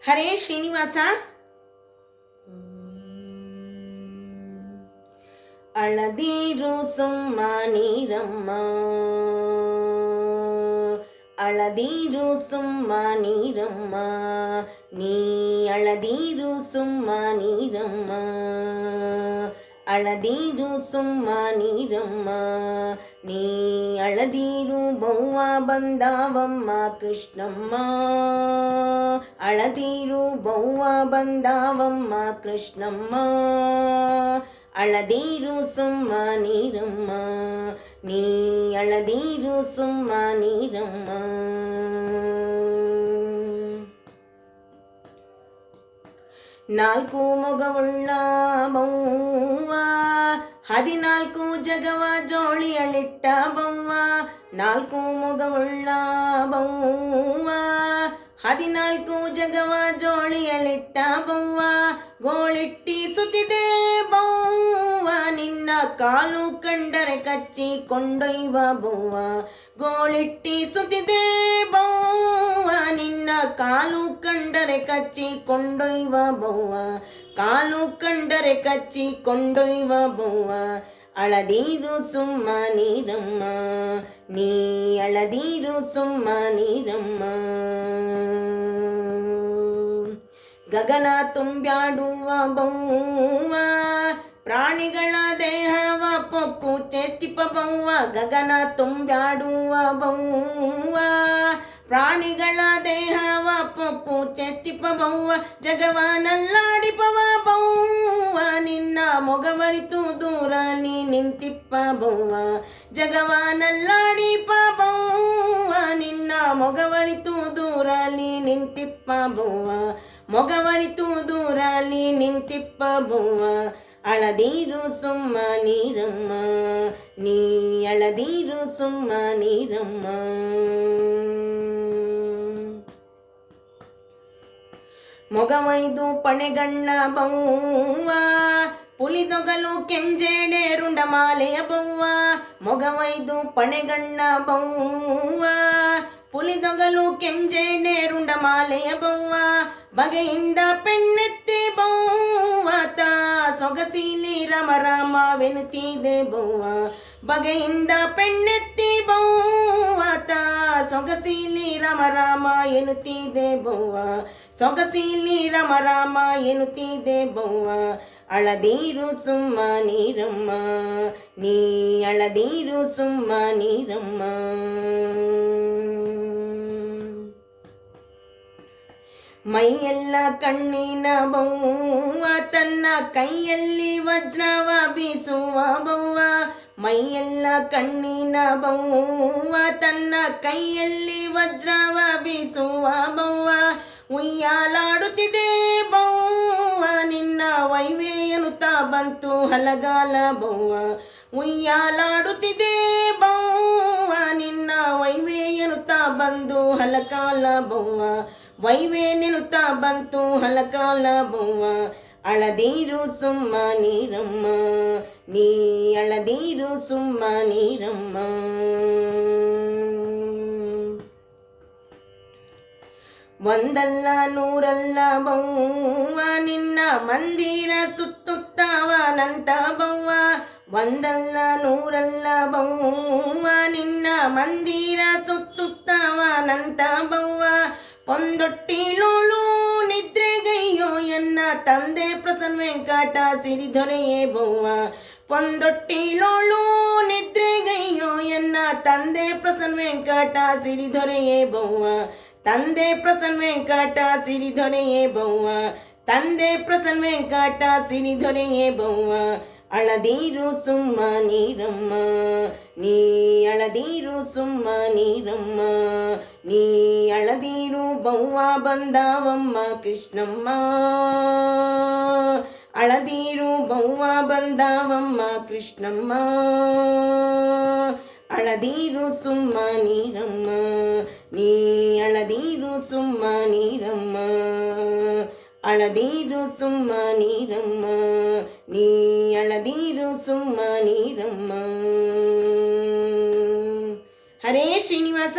ಹರೇ ಶ್ರೀನಿವಾಸ. ಅಳದಿರು ಸುಮ್ಮ ನೀರಮ್ಮ, ಅಳದಿರು ಸುಮ್ಮ ನೀರಮ್ಮ, ನೀ ಅಳದಿರು ಸುಮ್ಮ ನೀರಮ್ಮ, ಅಳದಿರು ಸುಮ್ಮ ನೀರಮ್ಮ, ನೀ ಅಳದಿರು ಬವ್ವ ಬಂದಾವಮ್ಮ ಕೃಷ್ಣಮ್ಮ, ಅಳದಿರು ಬವ್ವ ಬಂದಾವಮ್ಮ ಕೃಷ್ಣಮ್ಮ, ಅಳದಿರು ಸುಮ್ಮ ನೀರಮ್ಮ, ನೀ ಅಳದಿರು ಸುಮ್ಮ ನೀರಮ್ಮ. ನಾಲ್ಕು ಮೊಗವುಳ್ಳ ಬವ್ವ, 14 ಜಗವ ಜೋಳಿಯಳಿಟ್ಟ ಬವ್ವ, ನಾಲ್ಕು ಮೊಗವುಳ್ಳ ಬವ್ವ, 14 ಜಗವ ಜೋಳಿಯಳಿಟ್ಟ ಬವ್ವ, ಗೋಳಿಟ್ಟಿ ಸುತ್ತಿದೆ ಬವ್ವ, ನಿನ್ನ ಕಾಲು ಕಂಡರೆ ಕಚ್ಚಿ ಕೊಂಡೊಯ್ವ ಬವ್ವ, ಗೋಳಿಟ್ಟಿ ಸುತ್ತಿದೆ ಬವ್ವ, ನಿನ್ನ ಕಾಲು ಕಂಡರೆ ಕಚ್ಚಿ ಕೊಂಡೊಯ್ವ ಬವ್ವ, ಕಾಲು ಕಂಡರೆ ಕಚ್ಚಿ ಕೊಂಡೊಯ್ವ ಬವ್ವ, ಅಳದಿರು ಸುಮ್ಮ ನೀರಮ್ಮ, ನೀ ಅಳದಿರು ಸುಮ್ಮ ನೀರಮ್ಮ. ಗಗನ ತುಂಬ್ಯಾಡುವ ಬವ್ವ, ಪ್ರಾಣಿಗಳ ದೇಹವ ಪೊಕ್ಕು ಚೇಷ್ಟಿಪ ಬವ್ವ, ಗಗನ ತುಂಬ್ಯಾಡುವ ಬವ್ವ, ಪ್ರಾಣಿಗಳ ದೇಹವ ಪೊಕ್ಕು ಚೇಷ್ಟಿಪ ಬವ್ವ, ಜಗವನಲ್ಲಾಡಿಪವ ಬವ್ವ, ನಿನ್ನ ಮೊಗವರಿತು ದೂರ ನೀ ನಿಂತಿಪ್ಪ ಬವ್ವ, ಜಗವನಲ್ಲಾಡಿಪ ಬವ್ವ, ನಿನ್ನ ಮೊಗವರಿತು ದೂರ ನೀ ನಿಂತಿಪ್ಪ ಬವ್ವ, ಮೊಗವರಿತು ದೂರ ನೀ ನಿಂತಿಪ್ಪ ಬವ್ವ, ಅಳದಿರು ಸುಮ್ಮ ನೀರಮ್ಮ, ನೀ ಅಳದಿರು ಸುಮ್ಮ ನೀರಮ್ಮ. ಮೊಗವೈದು ಪಣೆಗಣ್ಣ ಬವ್ವ, ಪುಲಿದೊಗಲು ಕೆಂಜೇಡೆ ರುಂಡಮಾಲೆಯ ಬವ್ವ, ಮೊಗವೈದು ಪಣೆಗಣ್ಣ ಬವ್ವ, ಪುಲಿದೊಗಲು ಕೆಂಜೇಡೆ ರುಂಡಮಾಲೆಯ ಬವ್ವ, ಬಗೆಯಿಂದ ಪೆಣ್ಣೆತ್ತಿ ಬವ್ವ, ತಾ ಸೊಗಸಿಲಿ ರಮ ರಾಮವೆನುತ್ತಿದೆ ಬವ್ವ, ಬಗೆಯಿಂದ ಪೆಣ್ಣೆತ್ತಿ ಬವ್ವ, ತಾ ಸೊಗಸಿಲಿ ರಮ ರಾಮ ಎನ್ನುತ್ತಿದೆ ಬವ್ವ, ಸೊಗಸಿಲಿ ರಮ ರಾಮ ಎನ್ನುತ್ತಿದೆ ಬವ್ವ, ಅಳದಿರು ಸುಮ್ಮ ನೀರಮ್ಮ, ನೀ ಅಳದಿರು ಸುಮ್ಮ ನೀರಮ್ಮ. ಮೈಯೆಲ್ಲ ಕಣ್ಣಿನ ಬವ್ವ, ತನ್ನ ಕೈಯಲ್ಲಿ ವಜ್ರವ ಬೀಸುವ ಬವ್ವ, ಮೈಯೆಲ್ಲ ಕಣ್ಣಿನ ಬವ್ವ, ತನ್ನ ಕೈಯಲ್ಲಿ ವಜ್ರವ ಬೀಸುವ ಬವ್ವ, ಉಯ್ಯಾಲಾಡುತ್ತಿದೆ ಬವ್ವ, ನಿನ್ನ ವೈವೆ ಎನ್ನುತ್ತಾ ಬಂತು ಹಲಗಾಲ ಬವ್ವ, ಉಯ್ಯಾಲಾಡುತ್ತಿದೆ ಬವ್ವ, ನಿನ್ನ ವೈವೆ ಎನ್ನುತ್ತಾ ಬಂದು ಹಲಕಾಲ ಬವ್ವ, ವೈವೆ ನೆನುತ್ತಾ ಬಂತು ಹಲಕಾಲ ಬವ್ವ, ಅಳದಿರು ಸುಮ್ಮ ನೀರಮ್ಮ, ನೀ ಅಳದಿರು ಸುಮ್ಮ ನೀರಮ್ಮ. ಒಂದಲ್ಲ ನೂರಲ್ಲ ಬವ್ವ, ನಿನ್ನ ಮಂದಿರ ಸುತ್ತುತ್ತವನಂತ ಬವ್ವ, ಒಂದಲ್ಲ ನೂರಲ್ಲ ಬವ್ವ, ನಿನ್ನ ಮಂದಿರ ಸುತ್ತುತ್ತವನಂತ ಬವ್ವ, ಪೊಂದೊಟ್ಟಿಲೋಳು ನಿದ್ರೆಗೈಯೋ ಎನ್ನ ತಂದೆ ಪ್ರಸನ್ನ ವೆಂಕಟ ಸಿರಿದೊರೆಯೇ ಬವ್ವ, ಪೊಂದೊಟ್ಟಿಲೋಳು ನಿದ್ರೆಗೈಯೋ ಎನ್ನ ತಂದೆ ಪ್ರಸನ್ನ ವೆಂಕಟ ಸಿರಿದೊರೆಯೇ ಬವ್ವ, ತಂದೆ ಪ್ರಸನ್ನ ವೆಂಕಟ ಸಿರಿದೊರೆಯೇ ಬವ್ವ, ತಂದೆ ಪ್ರಸನ್ನ ವೆಂಕಟ ಸಿರಿದೊರೆಯೇ ಬವ್ವ, ಅಳದಿರು ಸುಮ್ಮ ನೀರಮ್ಮ, ನೀ ಅಳದಿರು ಸುಮ್ಮ ನೀರಮ್ಮ, ನೀ ಅಳದಿರು ಬವ್ವ ಬಂದಾವಮ್ಮ ಕೃಷ್ಣಮ್ಮ, ಅಳದಿರು ಬವ್ವ ಬಂದಾವಮ್ಮ ಕೃಷ್ಣಮ್ಮ, ಅಳದಿರು ಸುಮ್ಮ ನೀರಮ್ಮ, ನೀ ಅಳದಿರು ಸುಮ್ಮ ನೀರಮ್ಮ, ಅಳದಿರು ಸುಮ್ಮ ನೀರಮ್ಮ, ನೀ ಅಳದಿರು ಸುಮ್ಮ ನೀರಮ್ಮ. ಹರೇ ಶ್ರೀನಿವಾಸ.